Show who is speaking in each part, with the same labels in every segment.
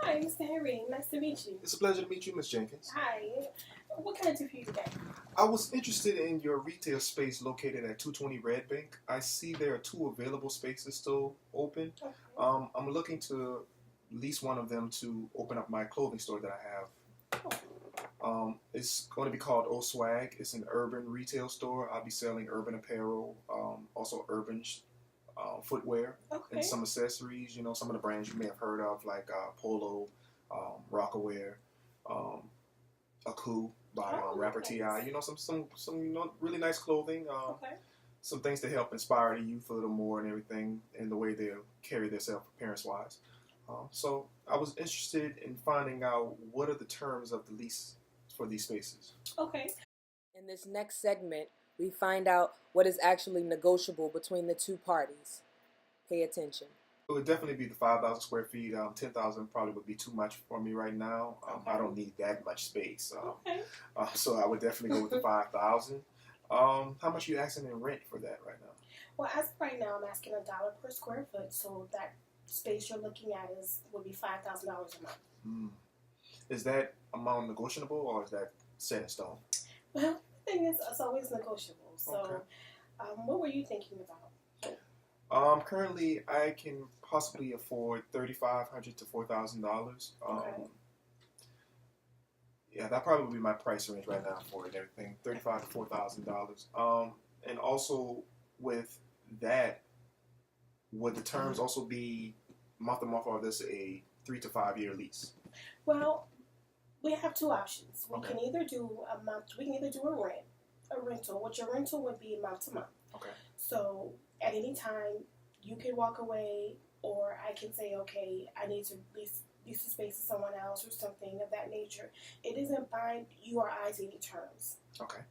Speaker 1: Hi, Mr. Henry. Nice to meet you.
Speaker 2: It's a pleasure to meet you, Ms. Jenkins.
Speaker 1: Hi. What can I do for you today?
Speaker 2: I was interested in your retail space located at 220 Red Bank. I see there are two available spaces still open.
Speaker 1: Okay.
Speaker 2: I'm looking to lease one of them to open up my clothing store that I have. It's going to be called O Swag. It's an urban retail store. I'll be selling urban apparel, also urban footwear,
Speaker 1: Okay.
Speaker 2: and some accessories. You know, some of the brands you may have heard of, like Polo, Rockaware, Aku by rapper
Speaker 1: nice.
Speaker 2: Ti. You know, some really nice clothing.
Speaker 1: Okay.
Speaker 2: Some things to help inspire the youth a little more and everything, in the way they'll carry themselves appearance wise. So I was interested in finding out what are the terms of the lease for these spaces.
Speaker 1: Okay.
Speaker 3: In this next segment, we find out what is actually negotiable between the two parties. Pay attention.
Speaker 2: It would definitely be the 5,000 square feet. 10,000 probably would be too much for me right now. I don't need that much space.
Speaker 1: Okay.
Speaker 2: So I would definitely go with the 5,000. How much are you asking in rent for that right now?
Speaker 1: Well, as of right now, I'm asking $1 per square foot, so that space you're looking at would be $5,000 a month.
Speaker 2: Is that amount negotiable, or is that set in stone?
Speaker 1: Well, the thing is, it's always negotiable. So,
Speaker 2: Okay.
Speaker 1: What were you thinking about?
Speaker 2: Currently, I can possibly afford $3,500 to $4,000.
Speaker 1: Okay.
Speaker 2: Yeah, that probably would be my price range right now for it, everything, $35,000 to $4,000. And also with that, would the terms also be month to month, or is this a 3 to 5 year lease?
Speaker 1: Well, we have two options. We
Speaker 2: Okay.
Speaker 1: can either do a month. We can either do a rental, which your rental would be month to month.
Speaker 2: Okay.
Speaker 1: So at any time, you can walk away, or I can say, okay, I need to lease the space to someone else or something of that nature. It doesn't bind you or I to any terms.
Speaker 2: Okay.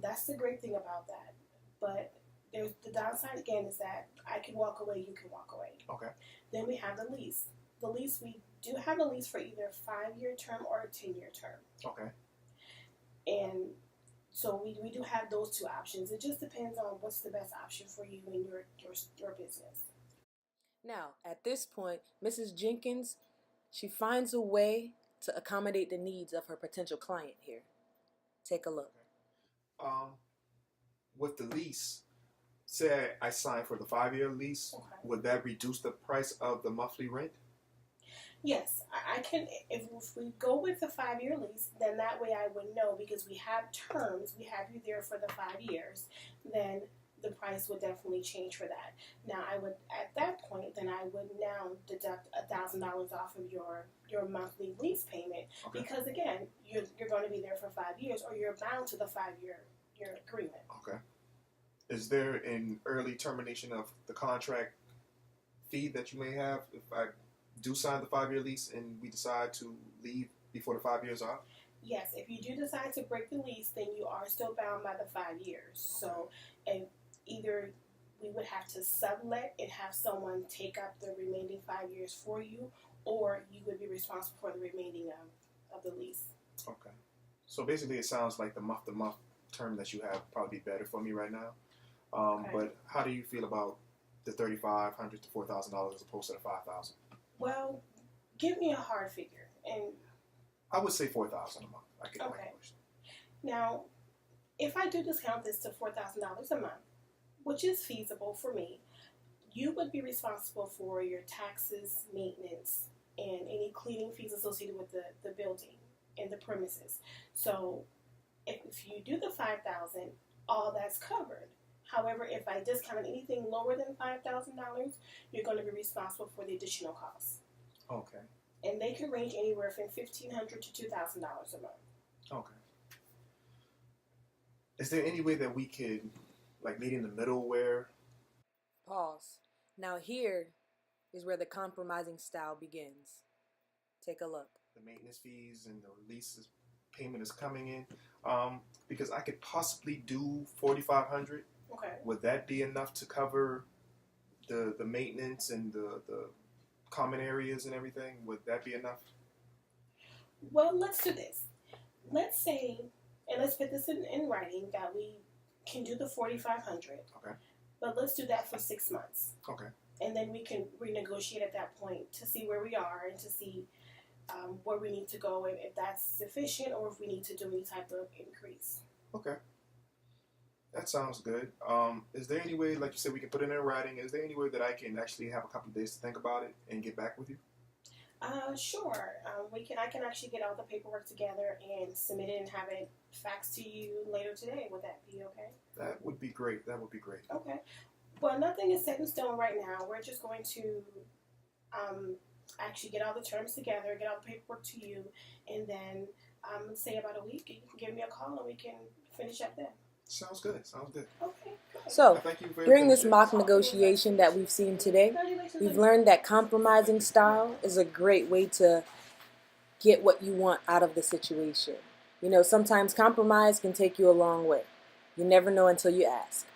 Speaker 1: That's the great thing about that. But there's the downside again is that I can walk away, you can walk away.
Speaker 2: Okay.
Speaker 1: Then we have the lease. The lease, we do have a lease for either a 5-year term or a 10-year term.
Speaker 2: Okay.
Speaker 1: And so we do have those two options. It just depends on what's the best option for you and your business.
Speaker 3: Now, at this point, Mrs. Jenkins, she finds a way to accommodate the needs of her potential client here. Take a look.
Speaker 2: With the lease, say I signed for the 5-year lease,
Speaker 1: Okay.
Speaker 2: would that reduce the price of the monthly rent?
Speaker 1: Yes, I can. If we go with the 5-year lease, then that way I would know, because we have terms. We have you there for the 5 years. Then the price would definitely change for that. Now I would, at that point, then I would now deduct $1,000 off of your monthly lease payment.
Speaker 2: Okay.
Speaker 1: Because again, you're going to be there for 5 years, or you're bound to the 5-year your agreement.
Speaker 2: Okay. Is there an early termination of the contract fee that you may have if I do sign the 5-year lease and we decide to leave before the 5 years are?
Speaker 1: Yes, if you do decide to break the lease, then you are still bound by the 5 years. So, and either we would have to sublet and have someone take up the remaining 5 years for you, or you would be responsible for the remaining of the lease.
Speaker 2: Okay. So basically, it sounds like the month-to-month term that you have probably be better for me right now.
Speaker 1: Okay.
Speaker 2: But how do you feel about the $3,500 to $4,000 as opposed to the $5,000?
Speaker 1: Well, give me a hard figure. And
Speaker 2: I would say $4,000 a month. I could
Speaker 1: okay. Now, if I do discount this to $4,000 a month, which is feasible for me, you would be responsible for your taxes, maintenance, and any cleaning fees associated with the building and the premises. So if you do the $5,000, all that's covered. However, if I discount anything lower than $5,000, you're going to be responsible for the additional costs.
Speaker 2: Okay.
Speaker 1: And they can range anywhere from $1,500 to $2,000 a month.
Speaker 2: Okay. Is there any way that we could, like, meet in the middle where...
Speaker 3: Pause. Now here is where the compromising style begins. Take a look.
Speaker 2: The maintenance fees and the lease payment is coming in. Because I could possibly do $4,500.
Speaker 1: Okay.
Speaker 2: Would that be enough to cover the maintenance and the common areas and everything? Would that be enough?
Speaker 1: Well, let's do this. Let's say, and let's put this in writing, that we can do the $4,500.
Speaker 2: Okay.
Speaker 1: But let's do that for 6 months.
Speaker 2: Okay.
Speaker 1: and then we can renegotiate at that point to see where we are and to see where we need to go, and if that's sufficient or if we need to do any type of increase.
Speaker 2: Okay. That sounds good. Is there any way, like you said, we can put it in writing? Is there any way that I can actually have a couple of days to think about it and get back with you?
Speaker 1: Sure. I can actually get all the paperwork together and submit it and have it faxed to you later today. Would that be okay?
Speaker 2: That would be great. That would be great.
Speaker 1: Okay. Well, nothing is set in stone right now. We're just going to actually get all the terms together, get all the paperwork to you, and then say about a week, you can give me a call and we can finish up then.
Speaker 2: Sounds good. Sounds good.
Speaker 1: Okay. Good.
Speaker 3: So,
Speaker 2: Thank you very
Speaker 3: during
Speaker 2: much.
Speaker 3: this mock negotiation that we've seen today, we've learned that compromising style is a great way to get what you want out of the situation. You know, sometimes compromise can take you a long way. You never know until you ask.